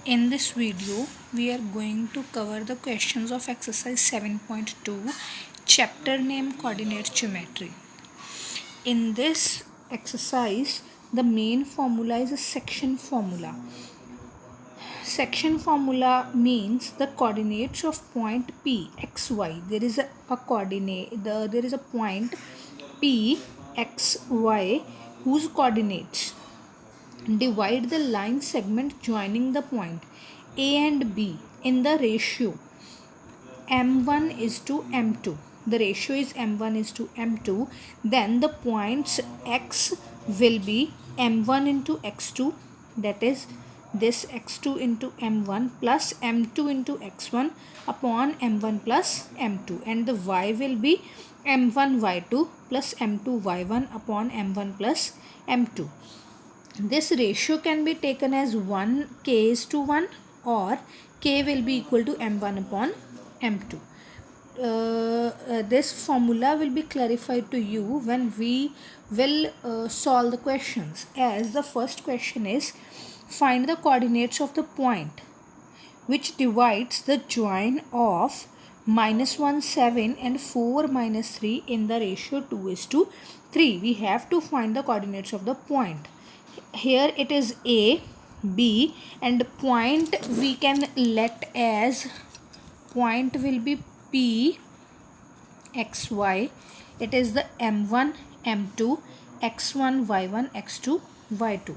In this video, we are going to cover the questions of exercise 7.2, chapter name coordinate geometry. In this exercise, the main formula is a section formula. Section formula means the coordinates of point P, x, y. There is a coordinate, there is a point P, x, y whose coordinates divide the line segment joining the point A and B in the ratio m1 is to m2. The ratio is m1 is to m2. Then the points x will be m1 into x2, that is this x2 into m1 plus m2 into x1 upon m1 plus m2, and the y will be m1 y2 plus m2 y1 upon m1 plus m2. This ratio can be taken as 1 k is to 1, or k will be equal to m1 upon m2. This formula will be clarified to you when we will solve the questions, as the first question is find the coordinates of the point which divides the join of -1 7 and 4 -3 in the ratio 2 is to 3. We have to find the coordinates of the point. Here it is A, B, and point we can let as point will be P, x, y. It is the m1, m2, x1, y1, x2, y2.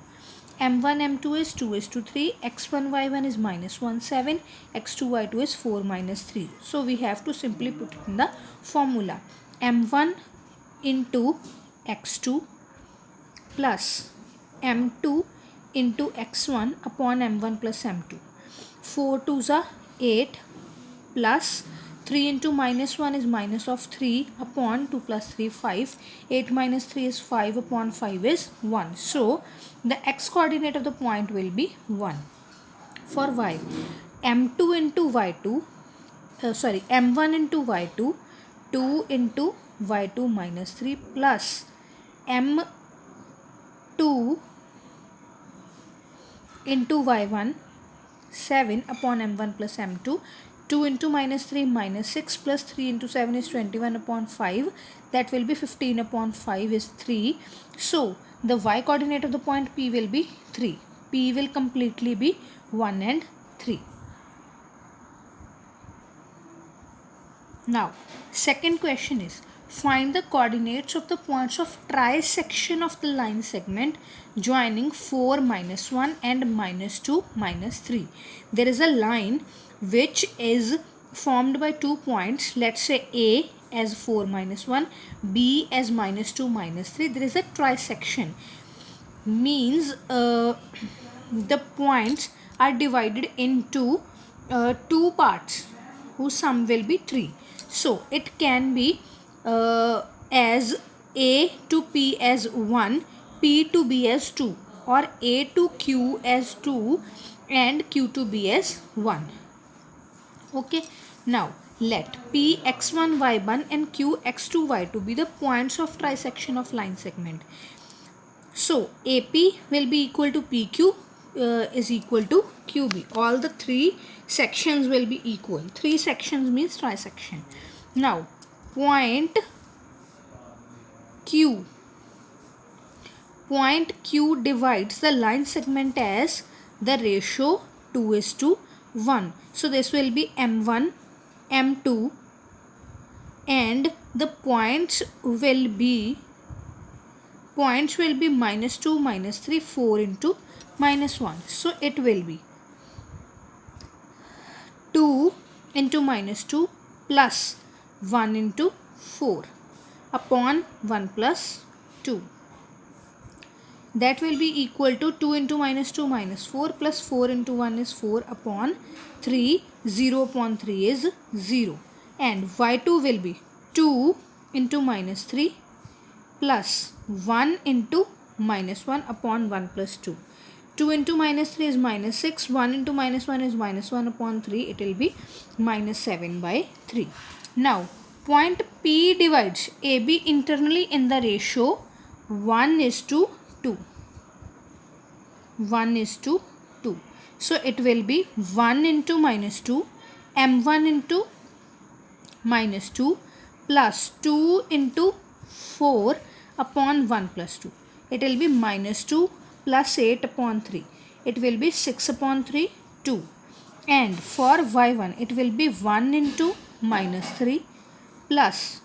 m1, m2 is 2 is to 3, x1, y1 is -1 7, x2, y2 is 4 -3. So we have to simply put it in the formula. m1 into x2 plus m2 into x1 upon m1 plus m2. 4 2s are 8 plus 3 into -1 is minus of 3 upon 2 plus 3 5. 8 minus 3 is 5 upon 5 is 1. So the x coordinate of the point will be 1. For y, m2 into y2, m1 into y2, 2 into y2 minus 3 plus m2 into y1, 7 upon m1 plus m2. 2 into -3 -6 plus 3 into 7 is 21 upon 5. That will be 15 upon 5 is 3. So the y coordinate of the point P will be 3. P will completely be 1 and 3. Now second question is find the coordinates of the points of trisection of the line segment joining 4 -1 and -2 -3. There is a line which is formed by 2 points. Let's say A as 4 -1, B as -2 -3. There is a trisection. Means the points are divided into 2 parts whose sum will be 3. So it can be as A to P as 1, P to B as 2, or A to Q as 2 and Q to B as 1. Okay, now let P x1 y1 and Q x2 y2 be the points of trisection of line segment. So AP will be equal to PQ is equal to QB. All the 3 sections will be equal. 3 sections means trisection. Now point Q divides the line segment as the ratio 2 is to 1. So this will be m1, m2, and the points will be -2 -3, 4 into -1. So it will be 2 into -2 plus 1 into 4 upon 1 plus 2. That will be equal to 2 into -2 -4 plus 4 into 1 is 4 upon 3. 0 upon 3 is 0. And y2 will be 2 into -3 plus 1 into -1 upon 1 plus 2. 2 into -3 is -6. 1 into -1 is -1 upon 3. It will be -7 by 3. Now point P divides AB internally in the ratio 1 is to 2. 1 is to 2. So it will be 1 into minus 2, m1 into minus 2 plus 2 into 4 upon 1 plus 2. It will be minus 2 plus 8 upon 3. It will be 6 upon 3, 2. And for y1, it will be 1 into minus 3 plus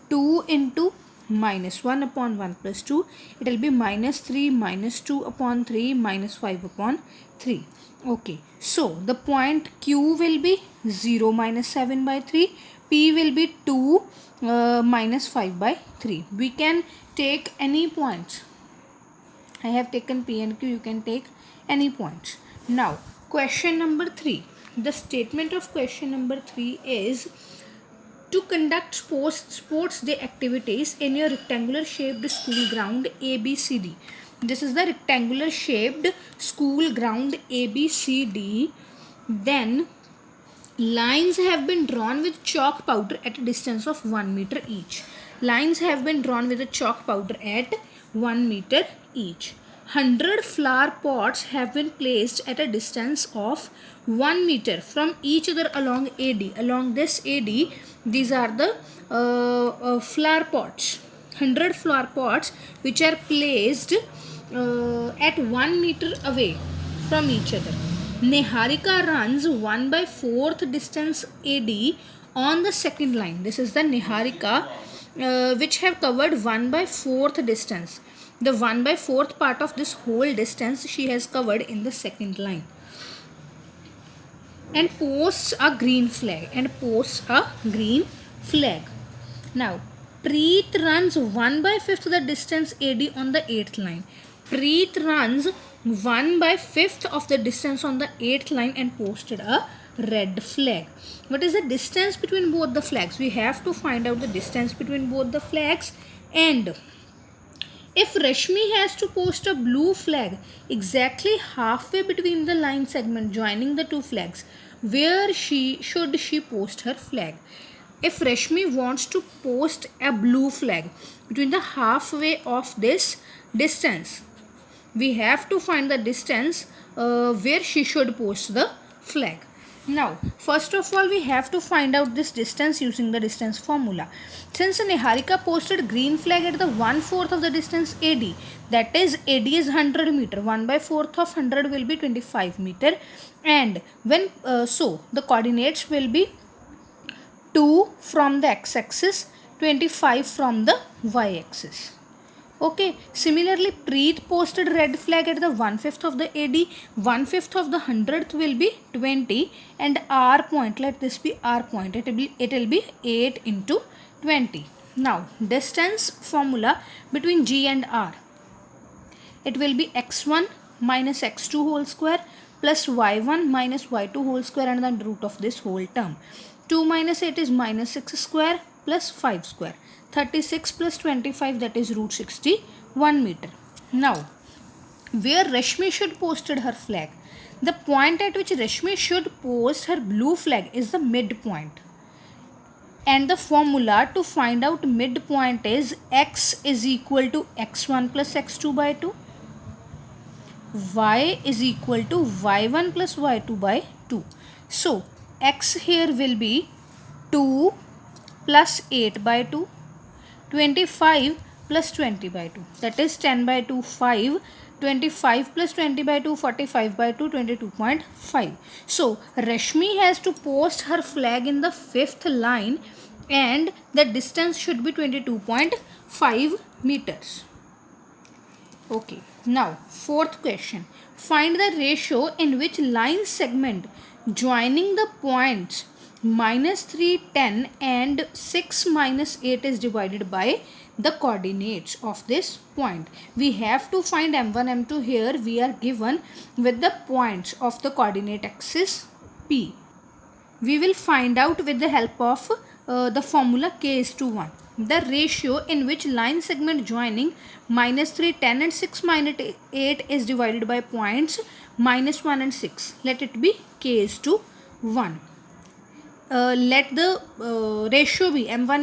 2 into minus 1 upon 1 plus 2. It will be minus 3 minus 2 upon 3 minus 5 upon 3. Okay, so the point Q will be 0 minus 7 by 3. P will be 2 minus 5 by 3. We can take any points. I have taken P and Q. You can take any points. Now, question number 3. The statement of question number 3 is to conduct sports day activities in your rectangular shaped school ground ABCD. This is the rectangular shaped school ground ABCD. Then lines have been drawn with chalk powder at a distance of 1 meter each. Lines have been drawn with a chalk powder at 1 meter each. 100 flower pots have been placed at a distance of 1 meter from each other along AD. Along this AD, these are the flower pots. 100 flower pots which are placed at 1 meter away from each other. Niharika runs 1 by 4th distance AD on the second line. This is the Niharika which have covered 1 by 4th distance. The 1 by 4th part of this whole distance she has covered in the second line. And posts a green flag. Now, Preet runs 1 by 5th the distance AD on the 8th line. Preet runs 1 by 5th of the distance on the 8th line and posted a red flag. What is the distance between both the flags? We have to find out the distance between both the flags. And if Rashmi has to post a blue flag exactly halfway between the line segment joining the two flags, where should she post her flag? If Rashmi wants to post a blue flag between the halfway of this distance, we have to find the distance where she should post the flag. Now, first of all, we have to find out this distance using the distance formula. Since Niharika posted green flag at the 1/4 of the distance AD, that is AD is 100 meter, 1 by 4th of 100 will be 25 meter. And when so the coordinates will be 2 from the x-axis, 25 from the y-axis. Okay, similarly Preet posted red flag at the 1/5 of the AD. 1/5 of the 100th will be 20 and R point, let this be R point, it will be 8 into 20. Now, distance formula between G and R. It will be x1 minus x2 whole square plus y1 minus y2 whole square and the root of this whole term. 2 minus 8 is minus 6 square plus 5 square. 36 plus 25, that is root 61 meter. Now, where Rashmi should posted her flag? The point at which Rashmi should post her blue flag is the midpoint. And the formula to find out midpoint is x is equal to x1 plus x2 by 2. Y is equal to y1 plus y2 by 2. So, x here will be 2 plus 8 by 2. 25 plus 20 by 2, that is 10 by 2, 5. 25 plus 20 by 2, 45 by 2, 22.5. So, Rashmi has to post her flag in the 5th line and the distance should be 22.5 meters. Okay, now 4th question. Find the ratio in which line segment joining the points minus 3, 10 and 6 minus 8 is divided by the coordinates of this point. We have to find m1, m2. Here we are given with the points of the coordinate axis P. We will find out with the help of the formula k is to 1. The ratio in which line segment joining minus 3, 10 and 6 minus 8 is divided by points minus 1 and 6. Let it be k is to 1. Let the ratio be m1